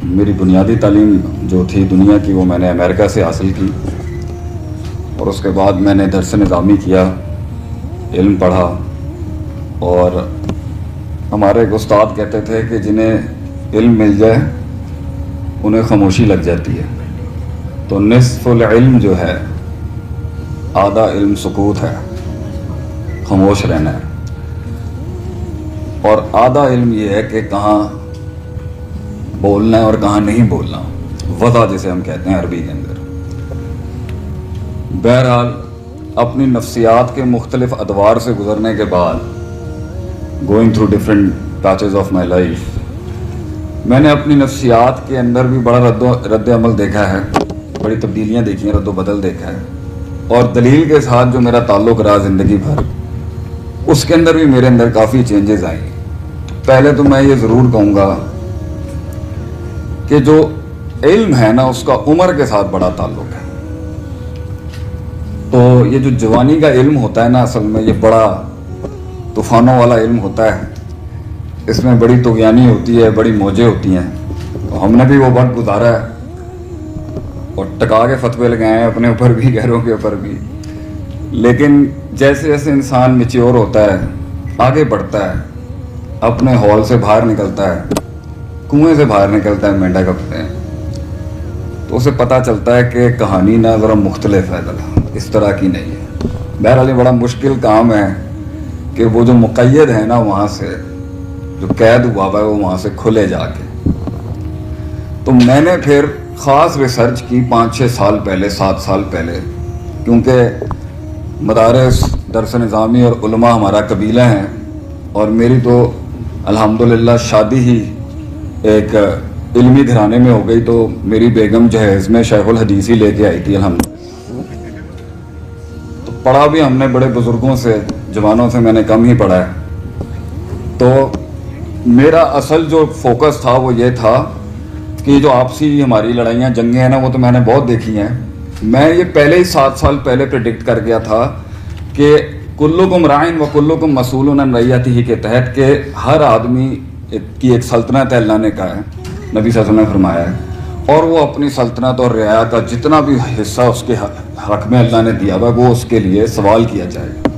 میری بنیادی تعلیم جو تھی دنیا کی وہ میں نے امریکہ سے حاصل کی، اور اس کے بعد میں نے درس نظامی کیا، علم پڑھا، اور ہمارے ایک استاد کہتے تھے کہ جنہیں علم مل جائے انہیں خاموشی لگ جاتی ہے، تو نصف العلم جو ہے آدھا علم سکوت ہے، خاموش رہنا ہے، اور آدھا علم یہ ہے کہ کہاں بولنا ہے اور کہاں نہیں بولنا، وضع جسے ہم کہتے ہیں عربی کے اندر۔ بہرحال اپنی نفسیات کے مختلف ادوار سے گزرنے کے بعد، going through different phases of my life, میں نے اپنی نفسیات کے اندر بھی بڑا رد عمل دیکھا ہے، بڑی تبدیلیاں دیکھی ہیں، رد و بدل دیکھا ہے، اور دلیل کے ساتھ جو میرا تعلق رہا زندگی بھر، اس کے اندر بھی میرے اندر کافی چینجز آئی۔ پہلے تو میں یہ ضرور کہوں گا کہ جو علم ہے نا اس کا عمر کے ساتھ بڑا تعلق ہے۔ تو یہ جو جوانی کا علم ہوتا ہے نا، اصل میں یہ بڑا طوفانوں والا علم ہوتا ہے، اس میں بڑی طغیانی ہوتی ہے، بڑی موجیں ہوتی ہیں، تو ہم نے بھی وہ وقت گزارا ہے اور ٹکا کے فتوے لگائے ہیں اپنے اوپر بھی، غیروں کے اوپر بھی۔ لیکن جیسے جیسے انسان میچیور ہوتا ہے، آگے بڑھتا ہے، اپنے ہال سے باہر نکلتا ہے، کنویں سے باہر نکلتا ہے مینڈا کپتے ہیں، تو اسے پتہ چلتا ہے کہ کہانی نہ ذرا مختلف ہے، اس طرح کی نہیں ہے۔ بہرحال یہ بڑا مشکل کام ہے کہ وہ جو مقید ہے نا وہاں سے، جو قید ہوا ہوا ہے وہ وہاں سے کھلے جا کے۔ تو میں نے پھر خاص ریسرچ کی 5-6 سال پہلے، 7 سال پہلے، کیونکہ مدارس، درس نظامی اور علماء ہمارا قبیلہ ہیں، اور میری تو الحمدللہ شادی ہی ایک علمی گھرانے میں ہو گئی، تو میری بیگم جہیز میں شیخ الحدیث ہی لے کے آئی تھی الحمدللہ۔ تو پڑھا بھی ہم نے بڑے بزرگوں سے، جوانوں سے میں نے کم ہی پڑھا ہے۔ تو میرا اصل جو فوکس تھا وہ یہ تھا کہ جو آپسی ہماری لڑائیاں، جنگیں ہیں نا، وہ تو میں نے بہت دیکھی ہیں۔ میں یہ پہلے ہی 7 سال پہلے پریڈکٹ کر گیا تھا کہ کلکم رائن و کلکم مسئول عن رعیتہ کے تحت، کہ ہر آدمی کی ایک سلطنت ہے، اللہ نے کہا ہے، نبی صلی اللہ علیہ وسلم نے فرمایا ہے، اور وہ اپنی سلطنت اور رعایا کا جتنا بھی حصہ اس کے حق میں اللہ نے دیا ہوا وہ اس کے لیے سوال کیا جائے گا۔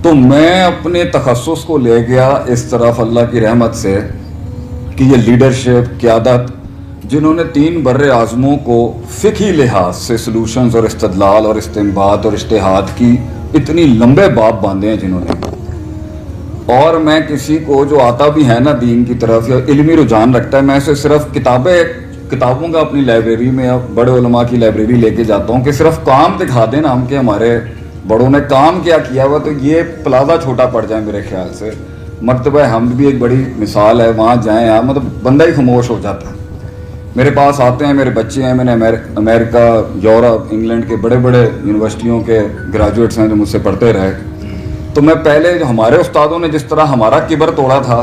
تو میں اپنے تخصص کو لے گیا اس طرف اللہ کی رحمت سے کہ یہ لیڈرشپ، قیادت، جنہوں نے 3 بر اعظموں کو فقہی لحاظ سے سلوشنز اور استدلال اور استنباط اور اجتہاد کی اتنی لمبے باب باندھے ہیں جنہوں نے، اور میں کسی کو جو آتا بھی ہے نا دین کی طرف یا علمی رجحان رکھتا ہے، میں اسے صرف کتابوں کا اپنی لائبریری میں یا بڑے علماء کی لائبریری لے کے جاتا ہوں کہ صرف کام دکھا دیں نا ہم کہ ہمارے بڑوں نے کام کیا کیا ہوا، تو یہ پلازہ چھوٹا پڑ جائے میرے خیال سے۔ مکتبہ حمد بھی ایک بڑی مثال ہے، وہاں جائیں آپ، مطلب بندہ ہی خاموش ہو جاتا ہے۔ میرے پاس آتے ہیں میرے بچے ہیں، میں نے امریکہ، یورپ، انگلینڈ کے بڑے بڑے یونیورسٹیوں کے گریجویٹس ہیں جو مجھ سے پڑھتے رہے، تو میں پہلے جو ہمارے استادوں نے جس طرح ہمارا کبر توڑا تھا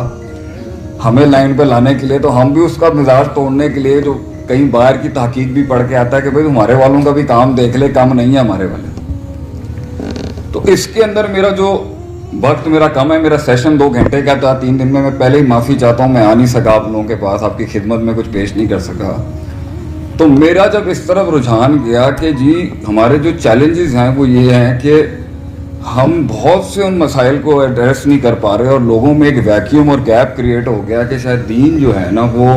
ہمیں لائن پہ لانے کے لیے، تو ہم بھی اس کا مزاج توڑنے کے لیے جو کہیں باہر کی تحقیق بھی پڑھ کے آتا ہے کہ بھائی ہمارے والوں کا بھی کام دیکھ لے، کم نہیں ہے ہمارے والے۔ تو اس کے اندر میرا جو وقت میرا کم ہے، میرا سیشن 2 گھنٹے کا تھا 3 دن میں پہلے ہی معافی چاہتا ہوں، میں آ نہیں سکا آپ لوگوں کے پاس، آپ کی خدمت میں کچھ پیش نہیں کر سکا۔ تو میرا جب اس طرف رجحان گیا کہ جی ہمارے جو چیلنجز ہیں وہ یہ ہیں کہ ہم بہت سے ان مسائل کو ایڈریس نہیں کر پا رہے، اور لوگوں میں ایک ویکیوم اور گیپ کریٹ ہو گیا کہ شاید دین جو ہے نا وہ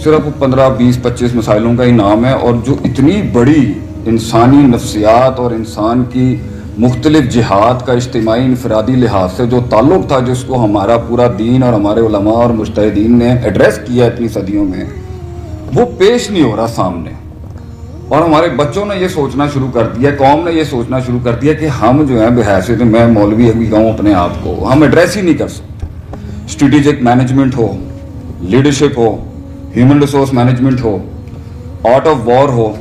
صرف 15 20 25 مسائلوں کا ہی نام ہے، اور جو اتنی بڑی انسانی نفسیات اور انسان کی مختلف جہات کا اجتماعی انفرادی لحاظ سے جو تعلق تھا، جس کو ہمارا پورا دین اور ہمارے علماء اور مجتہدین نے ایڈریس کیا اتنی صدیوں میں، وہ پیش نہیں ہو رہا سامنے۔ اور ہمارے بچوں نے یہ سوچنا شروع کر دیا، قوم نے یہ سوچنا شروع کر دیا کہ ہم جو ہیں بحیثیت میں مولوی ابھی کہوں اپنے آپ کو، ہم ایڈریس ہی نہیں کر سکتے۔ اسٹریٹجک مینجمنٹ ہو، لیڈرشپ ہو، ہیومن ریسورس مینجمنٹ ہو، آرٹ آف وار ہو،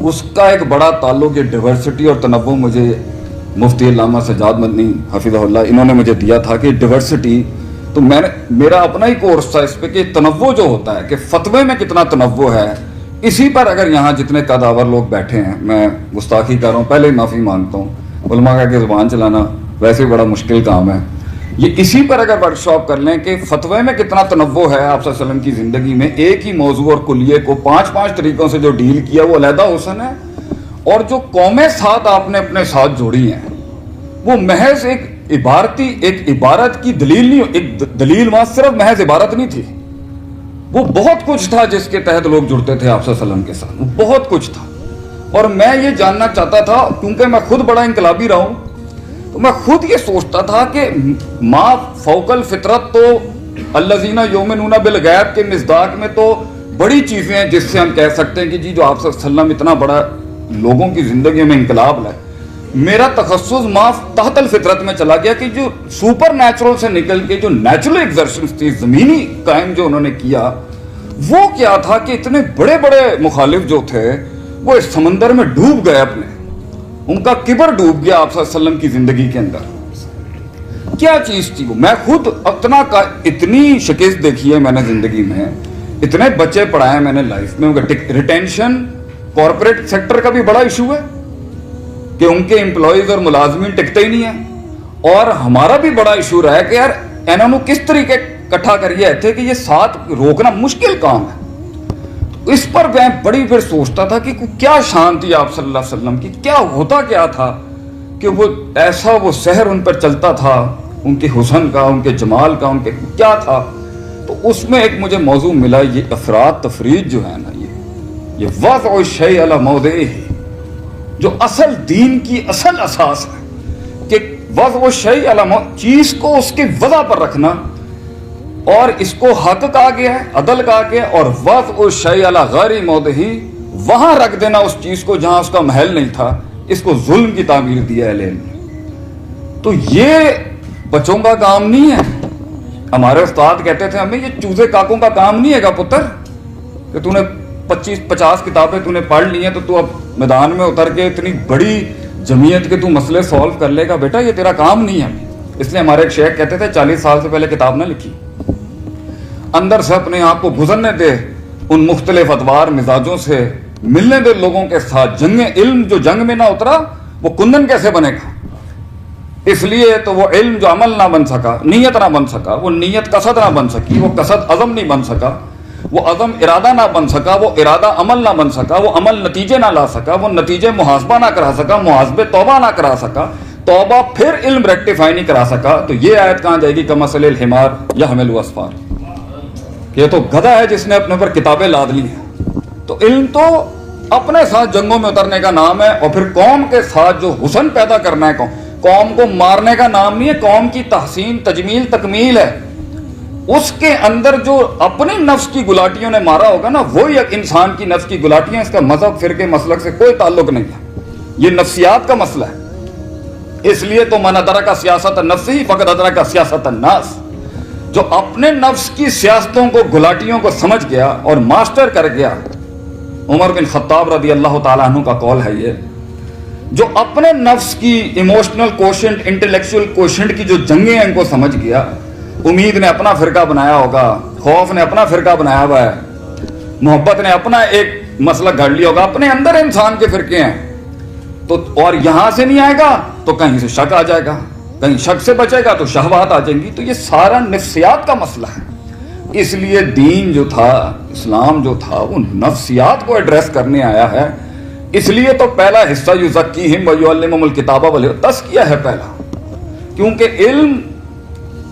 اس کا ایک بڑا تعلق یہ ڈیورسٹی اور تنوع، مجھے مفتی علامہ سجاد مدنی حفظہ اللہ انہوں نے مجھے دیا تھا کہ ڈیورسٹی، تو میں نے میرا اپنا ہی کورس تھا اس پہ کہ تنوع جو ہوتا ہے کہ فتوے میں کتنا تنوع ہے، اسی پر اگر یہاں جتنے قداور لوگ بیٹھے ہیں، میں گستاخی کر رہا ہوں، پہلے ہی معافی مانگتا ہوں، علماء کا کہ زبان چلانا ویسے ہی بڑا مشکل کام ہے، یہ اسی پر اگر ورک شاپ کر لیں کہ فتوے میں کتنا تنوع ہے آپ صلی اللہ علیہ وسلم کی زندگی میں، ایک ہی موضوع اور کلیے کو 5 طریقوں سے جو ڈیل کیا وہ علیحدہ حسن ہے، اور جو قومیں ساتھ آپ نے اپنے ساتھ جوڑی ہیں وہ محض ایک عبارت کی دلیل نہیں، ایک دلیل وہاں صرف محض عبارت نہیں تھی، وہ بہت کچھ تھا جس کے تحت لوگ جڑتے تھے آپ صلی اللہ علیہ وسلم کے ساتھ، وہ بہت کچھ تھا۔ اور میں یہ جاننا چاہتا تھا، کیونکہ میں خود بڑا انقلابی رہا ہوں، تو میں خود یہ سوچتا تھا کہ ما فوق الفطرت تو الذین یؤمنون بالغیب کے مصداق میں تو بڑی چیزیں ہیں جس سے ہم کہہ سکتے ہیں کہ جی جو آپ صلی اللہ علیہ وسلم اتنا بڑا لوگوں کی زندگی میں انقلاب لائے۔ میرا تخصص ما تحت الفطرت میں چلا گیا کہ جو سپر نیچرل سے نکل کے جو نیچرل ایگزرشنز تھی، زمینی قائم جو انہوں نے کیا، وہ کیا تھا کہ اتنے بڑے بڑے مخالف جو تھے وہ اس سمندر میں ڈوب گئے، اپنے ان کا کبر ڈوب گیا آپ صلی اللہ علیہ وسلم کی زندگی کے اندر۔ کیا چیز تھی وہ؟ میں خود اتنی شکست دیکھی ہے میں نے زندگی میں، اتنے بچے پڑھائے میں نے لائف میں۔ ریٹینشن کارپوریٹ سیکٹر کا بھی بڑا ایشو ہے کہ ان کے امپلائیز اور ملازمین ٹکتے ہی نہیں ہیں، اور ہمارا بھی بڑا ایشو رہا ہے کہ یار انہوں نے کس طریقے اکٹھا کریے تھے کہ یہ ساتھ روکنا مشکل کام ہے۔ اس پر میں بڑی پھر سوچتا تھا کہ کیا شان تھی آپ صلی اللہ علیہ وسلم کی، کیا ہوتا کیا تھا کہ وہ ایسا وہ سحر ان پر چلتا تھا، ان کے حسن کا، ان کے جمال کا، ان کے کیا تھا۔ تو اس میں ایک مجھے موضوع ملا، یہ افراد تفرید جو ہے نا، یہ وضع الشیء علی موضعہ، جو اصل دین کی اصل اساس ہے کہ وضع الشیء علی موضعہ، چیز کو اس کے وضع پر رکھنا، اور اس کو حق کہا گیا ہے، عدل کہا گیا، اور وضع الشیء علی غیر موضعہ، وہاں رکھ دینا اس چیز کو جہاں اس کا محل نہیں تھا، اس کو ظلم کی تعبیر دیا ہے علم نے۔ تو یہ بچوں کا کام نہیں ہے۔ ہمارے استاد کہتے تھے ہمیں یہ چوزے کاکوں کا کام نہیں ہے گا پتر، کہ تو نے 25-50 کتابیں تو نے پڑھ لی ہیں تو تو اب میدان میں اتر کے اتنی بڑی جمعیت کے تو مسئلے سولو کر لے گا، بیٹا یہ تیرا کام نہیں ہے۔ اس لیے ہمارے ایک شیخ کہتے تھے 40 سال سے پہلے کتاب نہ لکھی، اندر سے اپنے آپ کو گزرنے دے ان مختلف ادوار مزاجوں سے، ملنے دے لوگوں کے ساتھ۔ علم جو جنگ میں نہ اترا وہ کندن کیسے بنے گا؟ اس لیے تو وہ علم جو عمل نہ بن سکا، نیت نہ بن سکا، وہ نیت قصد نہ بن سکی، وہ قصد عزم نہیں بن سکا، وہ عزم ارادہ نہ بن سکا، وہ ارادہ عمل نہ بن سکا، وہ عمل نتیجے نہ لا سکا، وہ نتیجے محاسبہ نہ کرا سکا، محاسبے توبہ نہ کرا سکا، توبہ پھر علم ریکٹیفائی نہیں کرا سکا۔ تو یہ آیت کہاں جائے گی؟ کمثل الحمار یحمل اسفار، یہ تو گدھا ہے جس نے اپنے پر کتابیں لاد لی ہیں۔ تو علم تو اپنے ساتھ جنگوں میں اترنے کا نام ہے، اور پھر قوم کے ساتھ جو حسن پیدا کرنا ہے، قوم کو مارنے کا نام نہیں ہے، قوم کی تحسین، تجمیل، تکمیل ہے۔ اس کے اندر جو اپنی نفس کی گلاٹیوں نے مارا ہوگا نا، وہی ایک انسان کی نفس کی گلاٹیاں، اس کا مذہب، فرقے، مسلک سے کوئی تعلق نہیں ہے، یہ نفسیات کا مسئلہ ہے۔ اس لیے تو من ادرک سیاست النفس ہی فقد ادرک سیاست الناس، جو اپنے نفس کی سیاستوں کو، گلاٹیوں کو سمجھ گیا اور ماسٹر کر گیا۔ عمر بن خطاب رضی اللہ تعالیٰ عنہ کا قول ہے یہ، جو اپنے نفس کی ایموشنل کوشنٹ، انٹلیکچوئل کوشنٹ کی جو جنگیں ہیں ان کو سمجھ گیا، امید نے اپنا فرقہ بنایا ہوگا، خوف نے اپنا فرقہ بنایا ہوا ہے، محبت نے اپنا ایک مسلک گھڑ لیا ہوگا، اپنے اندر انسان کے فرقے ہیں، تو اور یہاں سے نہیں آئے گا تو کہیں سے شک آ جائے گا، کہیں شک سے بچے گا تو شہوات آ جائیں گی۔ تو یہ سارا نفسیات کا مسئلہ ہے۔ اس لیے دین جو تھا، اسلام جو تھا، وہ نفسیات کو ایڈریس کرنے آیا ہے۔ اس لیے تو پہلا حصہ یزکیہم ویعلمہم الکتاب والحکمہ، تزکیہ ہے پہلا، کیونکہ علم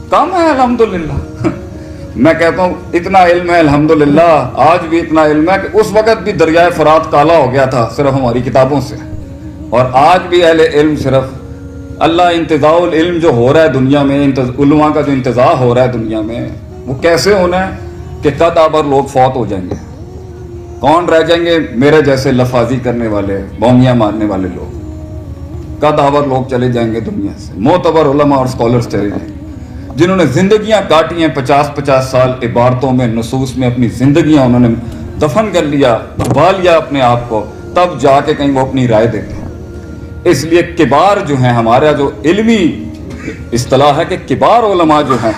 کم ہے الحمدللہ۔ میں کہتا ہوں اتنا علم ہے الحمدللہ، آج بھی اتنا علم ہے کہ اس وقت بھی دریائے فرات کالا ہو گیا تھا صرف ہماری کتابوں سے، اور آج بھی اہل علم صرف اللہ انتزاع العلم جو ہو رہا ہے دنیا میں، علماء کا جو انتزاع ہو رہا ہے دنیا میں، وہ کیسے ہونا ہے کہ قد آبر لوگ فوت ہو جائیں گے، کون رہ جائیں گے؟ میرے جیسے لفاظی کرنے والے، بومیاں مارنے والے لوگ، قد آبر لوگ چلے جائیں گے دنیا سے، معتبر علماء اور اسکالرز چلے جائیں گے، جنہوں نے زندگیاں کاٹی ہیں 50-50 سال عبارتوں میں، نصوص میں، اپنی زندگیاں انہوں نے دفن کر لیا، دبا لیا اپنے آپ کو، تب جا کے کہیں وہ اپنی رائے دیتے ہیں۔ اس لیے کبار جو ہیں، ہمارا جو علمی اصطلاح ہے کہ کبار علماء جو ہیں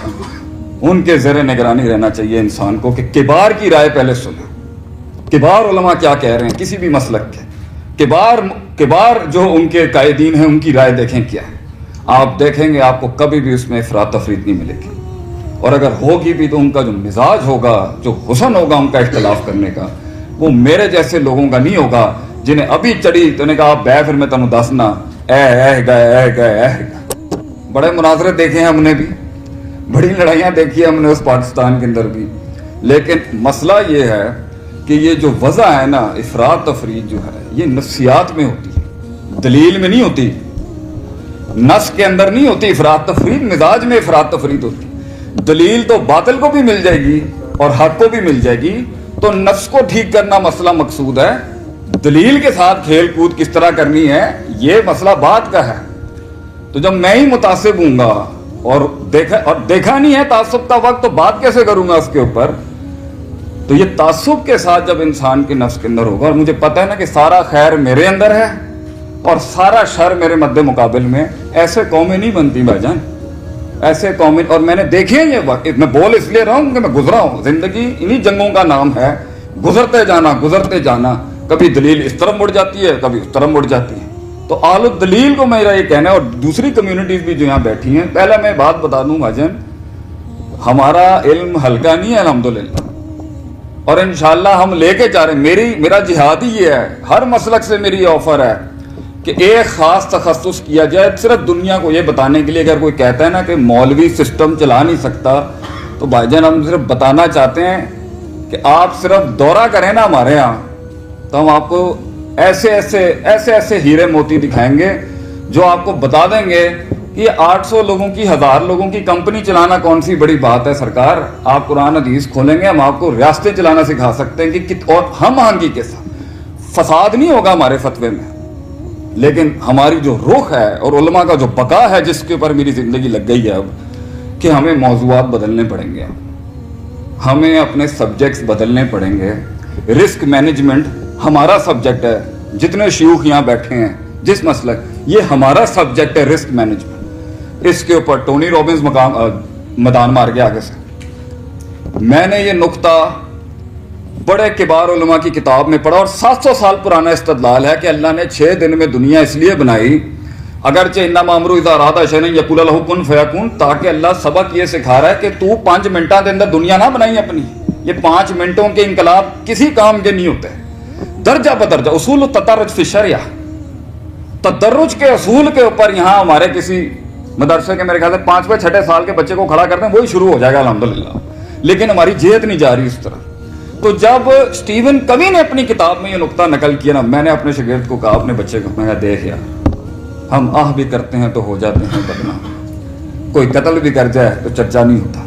ان کے زیر نگرانی رہنا چاہیے انسان کو، کہ کبار کی رائے پہلے سنیں، کبار علماء کیا کہہ رہے ہیں کسی بھی مسلک کے، کبار جو ان کے قائدین ہیں ان کی رائے دیکھیں کیا ہے۔ آپ دیکھیں گے آپ کو کبھی بھی اس میں افراط تفریط نہیں ملے گی، اور اگر ہوگی بھی تو ان کا جو مزاج ہوگا، جو حسن ہوگا ان کا اختلاف کرنے کا، وہ میرے جیسے لوگوں کا نہیں ہوگا جنہیں ابھی چڑھی تو نے کہا آپ بے پھر میں تمہیں دسنا گئے۔ بڑے مناظرے دیکھے ہیں ہم نے بھی، بڑی لڑائیاں دیکھی ہیں ہم نے اس پاکستان کے اندر بھی، لیکن مسئلہ یہ ہے کہ یہ جو وضع ہے نا، افراط تفریط جو ہے، یہ نفسیات میں ہوتی ہے، دلیل میں نہیں ہوتی، نس کے اندر نہیں ہوتی افراط تفریط، مزاج میں افراط تفریط ہوتی ہے۔ دلیل تو باطل کو بھی مل جائے گی اور حق کو بھی مل جائے گی، تو نفس کو ٹھیک کرنا مسئلہ مقصود ہے، دلیل کے ساتھ کھیل کود کس طرح کرنی ہے یہ مسئلہ بات کا ہے۔ تو جب میں ہی متعصب ہوں گا اور دیکھا نہیں ہے تعصب کا وقت، تو بات کیسے کروں گا اس کے اوپر؟ تو یہ تعصب کے ساتھ جب انسان کے نفس کے اندر ہوگا، اور مجھے پتہ ہے نا کہ سارا خیر میرے اندر ہے اور سارا شر میرے مد مقابل میں، ایسے قومیں نہیں بنتی بھائی جان، ایسے قومیں، اور میں نے دیکھے ہیں یہ وقت، میں بول اس لیے رہا ہوں کہ میں گزرا ہوں، زندگی انہی جنگوں کا نام ہے، گزرتے جانا، کبھی دلیل اس طرف مڑ جاتی ہے، کبھی اس طرف مڑ جاتی ہے۔ تو اہل الدلیل کو میرا یہ کہنا ہے، اور دوسری کمیونٹیز بھی جو یہاں بیٹھی ہیں، پہلا میں بات بتا دوں بھاجن، ہمارا علم ہلکا نہیں ہے الحمدللہ، اور انشاءاللہ ہم لے کے جا رہے ہیں، میرا جہاد ہی یہ ہے، ہر مسلک سے میری یہ آفر ہے کہ ایک خاص تخصص کیا جائے، صرف دنیا کو یہ بتانے کے لیے۔ اگر کوئی کہتا ہے نا کہ مولوی سسٹم چلا نہیں سکتا، تو بھائی جان ہم صرف بتانا چاہتے ہیں کہ آپ صرف دورہ کریں نا ہمارے ہاں، تو ہم آپ کو ایسے ہیرے موتی دکھائیں گے جو آپ کو بتا دیں گے کہ یہ 800 لوگوں کی 1000 لوگوں کی کمپنی چلانا کون سی بڑی بات ہے سرکار۔ آپ قرآن حدیث کھولیں گے، ہم آپ کو ریاستیں چلانا سکھا سکتے ہیں کہ اور ہم آہنگی کے ساتھ، فساد نہیں ہوگا ہمارے فتوے میں، لیکن ہماری جو رخ ہے اور علماء کا جو بقا ہے، جس کے اوپر میری زندگی لگ گئی ہے اب، کہ ہمیں موضوعات بدلنے پڑیں گے، ہمیں اپنے سبجیکٹس بدلنے پڑیں گے۔ رسک مینجمنٹ ہمارا سبجیکٹ ہے، جتنے شیوخ یہاں بیٹھے ہیں جس مسلک، یہ ہمارا سبجیکٹ ہے رسک مینجمنٹ۔ اس کے اوپر ٹونی رابنز میدان مار کے آگے سے، میں نے یہ نقطہ بڑے کبار علماء کی کتاب میں پڑھا، اور 700 سال پرانا استدلال ہے کہ اللہ نے 6 دن میں دنیا اس لیے بنائی، اگرچہ انما امرؤ اذا اراد شیئا ان یقول له کن فیکون، تاکہ اللہ سبق یہ سکھا رہا ہے کہ تو 5 منٹوں کے اندر دنیا نہ بنائی اپنی، یہ 5 منٹوں کے انقلاب کسی کام کے نہیں ہوتے، درجہ بدرجہ اصول التدرج فی الشریعہ، تدرج کے اصول کے اوپر یہاں ہمارے کسی مدرسے کے میرے خیال سے 5ویں 6 سال کے بچے کو کھڑا کرتے ہیں، وہی شروع ہو جائے گا الحمدللہ، لیکن ہماری جہت نہیں جا رہی اس طرح۔ تو جب اسٹیون کوی نے اپنی کتاب میں یہ نقطہ نقل کیا نا، میں نے اپنے شاگرد کو کہا، اپنے بچے کو، میں کہا دیکھ یار، ہم آہ بھی کرتے ہیں تو ہو جاتے ہیں بدنام، کوئی قتل بھی کر جائے تو چرچا نہیں ہوتا۔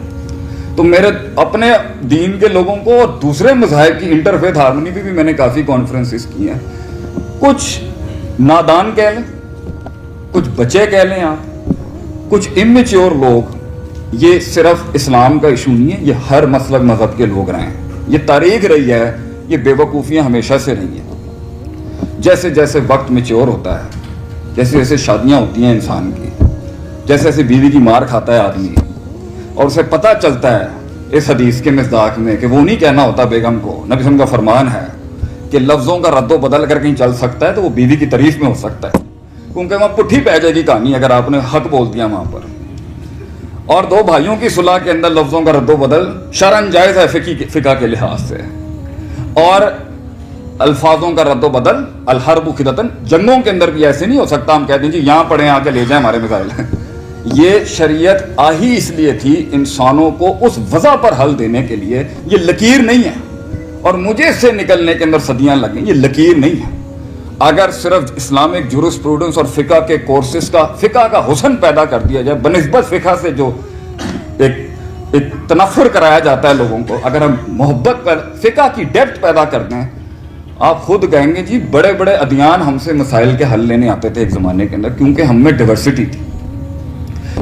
تو میرے اپنے دین کے لوگوں کو اور دوسرے مذاہب کی انٹرفیتھ ہارمونی بھی میں نے کافی کانفرنسز کی ہیں، کچھ نادان کہہ لیں، کچھ بچے کہہ لیں آپ، کچھ امیچور لوگ، یہ صرف اسلام کا ایشو نہیں ہے، یہ ہر مسلک مذہب کے لوگ رہے ہیں، یہ تاریخ رہی ہے، یہ بے وقوفیاں ہمیشہ سے رہی ہیں۔ جیسے جیسے وقت میچور ہوتا ہے، جیسے جیسے شادیاں ہوتی ہیں انسان کی، جیسے جیسے بیوی کی مار کھاتا ہے آدمی، اور اسے پتہ چلتا ہے اس حدیث کے مصداق میں کہ وہ نہیں کہنا ہوتا بیگم کو، نبی صلی اللہ علیہ وسلم کا فرمان ہے کہ لفظوں کا رد و بدل کر کہیں چل سکتا ہے تو وہ بیوی کی تعریف میں ہو سکتا ہے، کیونکہ وہاں پٹھی پہ جائے گی کہانی اگر آپ نے حق بول دیا وہاں پر۔ اور 2 بھائیوں کی صلح کے اندر لفظوں کا رد و بدل شرعاً جائز ہے فقہ کے لحاظ سے، اور الفاظوں کا رد و بدل الحرب خدتن، جنگوں کے اندر بھی ایسے نہیں ہو سکتا ہم کہتے ہیں جی یہاں پڑھیں آ کے لے جائیں ہمارے مسائل۔ یہ شریعت آہی اس لیے تھی انسانوں کو اس وضع پر حل دینے کے لیے، یہ لکیر نہیں ہے، اور مجھے اس سے نکلنے کے اندر صدیاں لگیں، یہ لکیر نہیں ہے۔ اگر صرف اسلامک جورسپروڈنس اور فقہ کے کورسز کا، فقہ کا حسن پیدا کر دیا جائے، بنسبت فقہ سے جو ایک تنفر کرایا جاتا ہے لوگوں کو، اگر ہم محبت پر فقہ کی ڈیپتھ پیدا کر دیں، آپ خود کہیں گے جی بڑے بڑے ادیان ہم سے مسائل کے حل لینے آتے تھے ایک زمانے کے اندر، کیونکہ ہم میں ڈیورسٹی تھی۔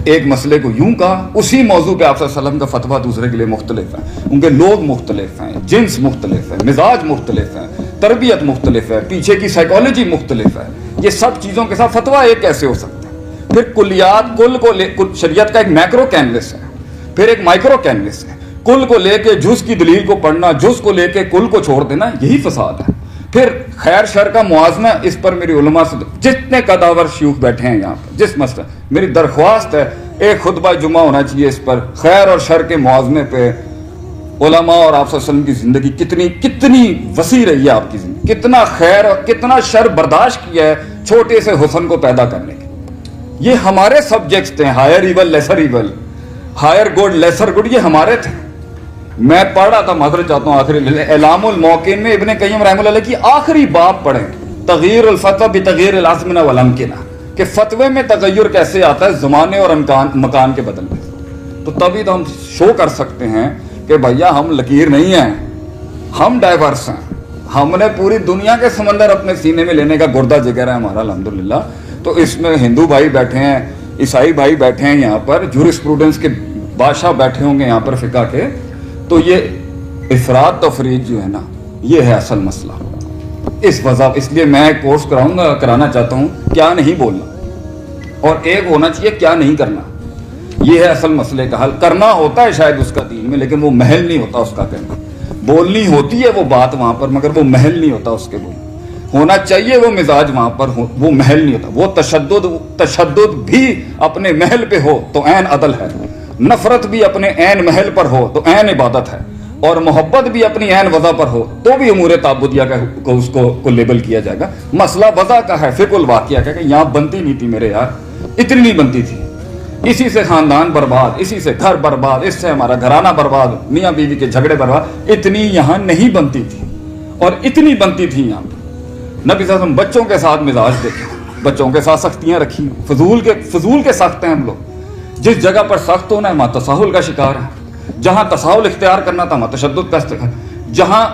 ایک مسئلے کو یوں کہا، اسی موضوع پہ آپ صلی اللہ علیہ وسلم کا فتویٰ دوسرے کے لیے مختلف ہے، کیونکہ لوگ مختلف ہیں، جنس مختلف ہے، مزاج مختلف ہے، تربیت مختلف ہے، پیچھے کی سائیکالوجی مختلف ہے، یہ سب چیزوں کے ساتھ فتویٰ ایک کیسے ہو سکتا ہے؟ پھر کلیات، کل کو شریعت کا ایک میکرو کینوس ہے، پھر ایک مائکرو کینوس ہے، کل کو لے کے جز کی دلیل کو پڑھنا، جز کو لے کے کل کو چھوڑ دینا، یہی فساد ہے۔ پھر خیر شر کا موازنہ اس پر میری علماء سے جتنے قداور شیوخ بیٹھے ہیں یہاں پر جس مسئلہ میری درخواست ہے ایک خطبہ جمعہ ہونا چاہیے اس پر خیر اور شر کے موازنے پہ علماء اور آپ صلی اللہ علیہ وسلم کی زندگی کتنی وسیع رہی ہے آپ کی زندگی کتنا خیر اور کتنا شر برداشت کیا ہے چھوٹے سے حسن کو پیدا کرنے کے یہ ہمارے سبجیکٹس تھے higher evil lesser evil higher good lesser good یہ ہمارے تھے میں پڑھ رہا تھا معذرت چاہتا ہوں آخری اعلام الموقن میں ابن قیم رحمہ اللہ علیہ کی آخری باب پڑھیں تغییر الفتوہ بتغییر الازمنہ والامکنہ کہ فتوے میں تغیر کیسے آتا ہے زمانے اور مکان کے بدلنے تو تبھی تو ہم شو کر سکتے ہیں کہ بھیا ہم لکیر نہیں ہیں ہم ڈائیورس ہیں ہم نے پوری دنیا کے سمندر اپنے سینے میں لینے کا گردہ جگر ہے ہمارا الحمدللہ تو اس میں ہندو بھائی بیٹھے ہیں عیسائی بھائی بیٹھے ہیں یہاں پر جورسپروڈنس کے بادشاہ بیٹھے ہوں گے یہاں پر فقہ کے تو یہ افراد تفرید جو ہے نا یہ ہے اصل مسئلہ اس وجہ اس لیے میں کورس کرانا چاہتا ہوں کیا نہیں بولنا اور ایک ہونا چاہیے کیا نہیں کرنا یہ ہے اصل مسئلے کا حل کرنا ہوتا ہے شاید اس کا دین میں لیکن وہ محل نہیں ہوتا اس کا کرنا بولنی ہوتی ہے وہ بات وہاں پر مگر وہ محل نہیں ہوتا اس کے بولنے ہونا چاہیے وہ مزاج وہاں پر وہ محل نہیں ہوتا وہ تشدد بھی اپنے محل پہ ہو تو عین عدل ہے نفرت بھی اپنے عین محل پر ہو تو عین عبادت ہے اور محبت بھی اپنی عین وضع پر ہو تو بھی امور تعبدیہ کا اس کو لیبل کیا جائے گا مسئلہ وضع کا ہے فقہ الواقعہ کا کہ یہاں بنتی نہیں تھی میرے یار اتنی نہیں بنتی تھی اسی سے خاندان برباد اسی سے گھر برباد اس سے ہمارا گھرانہ برباد میاں بیوی کے جھگڑے برباد اتنی یہاں نہیں بنتی تھی اور اتنی بنتی تھی یہاں نبی صلی اللہ علیہ وسلم بچوں کے ساتھ مزاج دیکھیں بچوں کے ساتھ سختیاں رکھی فضول کے سخت ہیں ہم لوگ جس جگہ پر سخت ہونا ہے وہاں تساہل کا شکار ہے جہاں تساہل اختیار کرنا تھا وہاں تشدد کا استعمال جہاں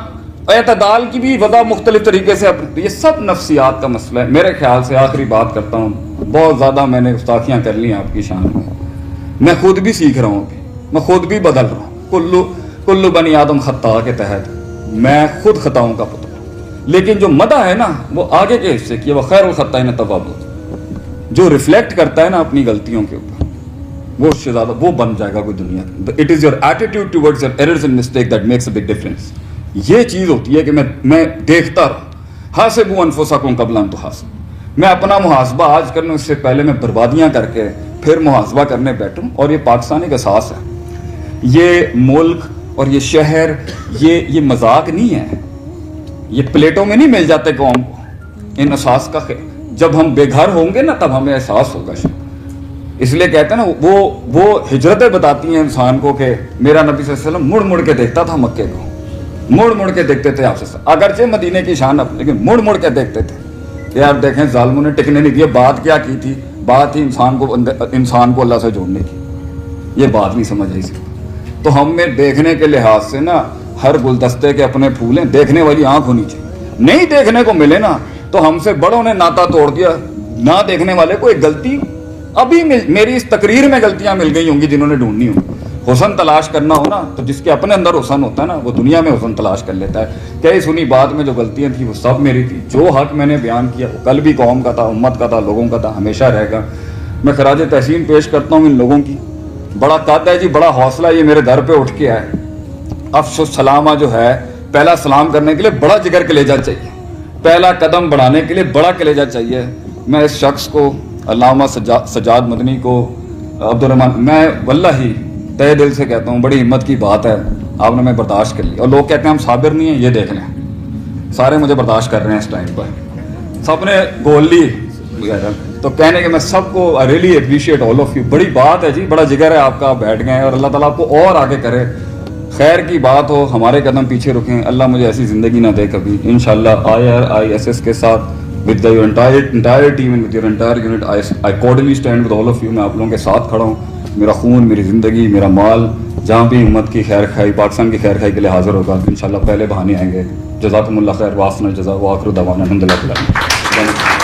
اعتدال کی بھی وضع مختلف طریقے سے یہ سب نفسیات کا مسئلہ ہے میرے خیال سے آخری بات کرتا ہوں بہت زیادہ میں نے گستاخیاں کر لی ہیں آپ کی شان میں خود بھی سیکھ رہا ہوں میں خود بھی بدل رہا ہوں کلو بنی آدم خطا کے تحت میں خود خطاؤں کا پتلا لیکن جو مدح ہے نا وہ آگے کے حصے کی وہ خیر الخطائین تواب جو ریفلیکٹ کرتا ہے نا اپنی غلطیوں کے اوپر وہ اس سے زیادہ وہ بن جائے گا کوئی دنیا it is your attitude towards your errors and mistake that makes a big difference یہ چیز ہوتی ہے کہ میں دیکھتا رہوں حاسبوا انفسکم قبل ان تحاسبوا میں اپنا محاسبہ آج کرنے اس سے پہلے میں بربادیاں کر کے پھر محاسبہ کرنے بیٹھوں اور یہ پاکستانی کا احساس ہے یہ ملک اور یہ شہر یہ مذاق نہیں ہے یہ پلیٹوں میں نہیں مل جاتے قوم کو ان احساس کا جب ہم بے گھر ہوں گے نا تب ہمیں احساس ہوگا اس لیے کہتے ہیں نا وہ ہجرتیں بتاتی ہیں انسان کو کہ میرا نبی صلی اللہ علیہ وسلم مڑ مڑ کے دیکھتا تھا مکے کو مڑ مڑ کے دیکھتے تھے آپ سے اگرچہ مدینے کی شان اب لیکن مڑ مڑ کے دیکھتے تھے یار دیکھیں ظالموں نے ٹکنے نہیں دیے بات کیا کی تھی بات ہی انسان کو اللہ سے جوڑنے کی یہ بات نہیں سمجھ رہی سی تو ہم میں دیکھنے کے لحاظ سے نا ہر گلدستے کے اپنے پھول ہیں دیکھنے والی آنکھ ہونی چاہیے نہیں دیکھنے کو ملے نا تو ہم سے بڑوں نے ناتا توڑ دیا نہ دیکھنے والے کو ایک غلطی ابھی میری اس تقریر میں غلطیاں مل گئی ہوں گی جنہوں نے ڈھونڈنی ہوں حسن تلاش کرنا ہو نا تو جس کے اپنے اندر حسن ہوتا ہے نا وہ دنیا میں حسن تلاش کر لیتا ہے کئی سنی بات میں جو غلطیاں تھیں وہ سب میری تھی جو حق میں نے بیان کیا وہ کل بھی قوم کا تھا امت کا تھا لوگوں کا تھا ہمیشہ رہے گا میں خراج تحسین پیش کرتا ہوں ان لوگوں کی بڑا قد ہے جی بڑا حوصلہ یہ میرے در پہ اٹھ کے آئے افس السلامہ جو ہے پہلا سلام کرنے کے لیے بڑا جگر کلیجہ چاہیے پہلا قدم بڑھانے کے لیے بڑا کلیجہ چاہیے میں اس شخص کو علامہ سجاد مدنی کو عبد الرحمن میں واللہ ہی تہ دل سے کہتا ہوں بڑی ہمت کی بات ہے آپ نے میں برداشت کر لی اور لوگ کہتے ہیں ہم صابر نہیں ہیں یہ دیکھ لیں سارے مجھے برداشت کر رہے ہیں اس ٹائم پر سب نے گول لی تو کہنے کہ میں سب کو I really appreciate all of you بڑی بات ہے جی بڑا جگر ہے آپ کا بیٹھ گئے اور اللہ تعالیٰ آپ کو اور آگے کرے خیر کی بات ہو ہمارے قدم پیچھے رکیں اللہ مجھے ایسی زندگی نہ دے کبھی انشاءاللہ IRISS کے ساتھ with your entire team and with your entire unit I cordially stand with all of you میں آپ لوگوں کے ساتھ کھڑا ہوں میرا خون میری زندگی میرا مال جہاں بھی امت کی خیر خائی پاکستان کی خیر خائی کے لیے حاضر ہوگا انشاءاللہ پہلے بہانے آئیں گے جزاکم اللہ خیر واسن الجزاء وآخر دعوانا الحمدللہ